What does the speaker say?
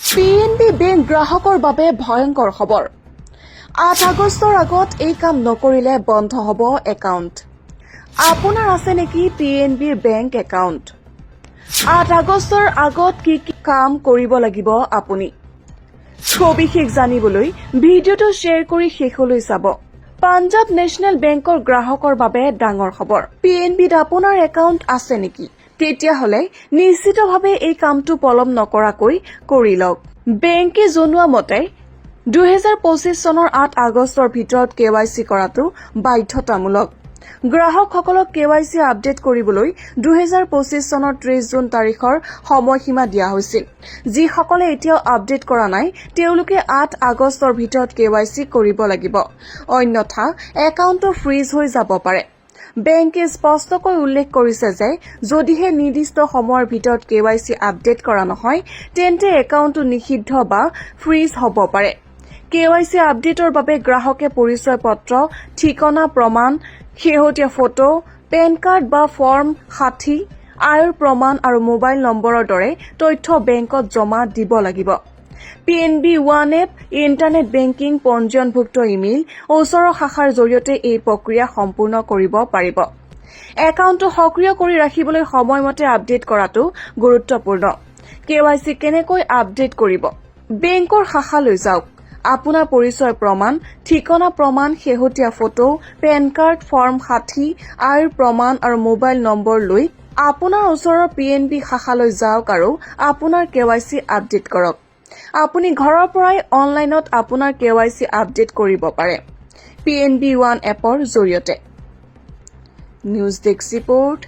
PNB bank গ্ৰাহকৰ বাবে ভয়ংকৰ খবৰ 8 আগষ্টৰ আগত এই কাম নকৰিলে বন্ধ হ'ব একাউণ্ট আপোনাৰ আছে নেকি PNB বেংক একাউণ্ট 8 আগষ্টৰ আগত কি কাম কৰিব লাগিব আপুনি সবিশেষ জানিবলৈ ভিডিওটো শেয়াৰ কৰি শেষলৈ চাব পাঞ্জাব নেশ্যনেল বেংকৰ গ্ৰাহকৰ বাবে ডাঙৰ খবৰ PNBত আপোনাৰ একাউণ্ট আছে নেকি তেতিয়াহলে নিশ্চিতভাৱে এই কামটো পলম নকৰাকৈ কৰি লওক বেংকে জনোৱা মতে 2025 চনৰ 8 আগষ্টৰ ভিতৰত KYC কৰাটো বাধ্যতামূলক গ্ৰাহকসকলক KYC আপডেট কৰিবলৈ 2025 চনৰ 30 জুন তাৰিখৰ সময়সীমা দিয়া হৈছিল যিসকলে এতিয়াও আপডেট কৰা নাই তেওঁলোকে 8 আগষ্টৰ ভিতৰত KYC কৰিব লাগিব অন্যথা একাউণ্টটো ফ্ৰিজ হৈ যাব পাৰে বেংকে স্পষ্টকৈ উল্লেখ কৰিছে যে যদিহে নিৰ্দিষ্ট সময়ৰ ভিতৰত KYC আপডেট কৰা নহয় তেন্তে একাউণ্টটো নিষিদ্ধ বা ফ্ৰিজ হ'ব পাৰে KYC আপডেটৰ বাবে গ্ৰাহকে পৰিচয় পত্ৰ ঠিকনা প্ৰমাণ শেহতীয়া ফটো পেন কাৰ্ড বা ফৰ্ম 60 আয়ৰ প্ৰমাণ আৰু মোবাইল নম্বৰৰ দৰে তথ্য বেংকত জমা দিব লাগিব PNB One app internet banking পঞ্জীয়নভুক্ত ইমেইল ওচৰৰ শাখাৰ জৰিয়তে এই প্ৰক্ৰিয়া সম্পূৰ্ণ কৰিব পাৰিব একাউণ্টটো সক্ৰিয় কৰি ৰাখিবলৈ সময়মতে আপডেট কৰাটো গুৰুত্বপূৰ্ণ KYC কেনেকৈ আপডেট কৰিব বেংকৰ শাখালৈ যাওক আপোনাৰ পৰিচয় প্ৰমাণ ঠিকনা প্ৰমাণ শেহতীয়া ফটো পেন কাৰ্ড ফৰ্ম 60 আয়ৰ প্ৰমাণ আৰু মোবাইল নম্বৰ লৈ আপোনাৰ ওচৰৰ PNB শাখালৈ যাওক আৰু আপোনাৰ KYC আপডেট কৰক আপুনি ঘৰৰ পৰাই অনলাইনত আপোনাৰ KYC আপডেট কৰিব পাৰে PNB One এপৰ জৰিয়তে নিউজ ডেস্ক ৰিপোৰ্ট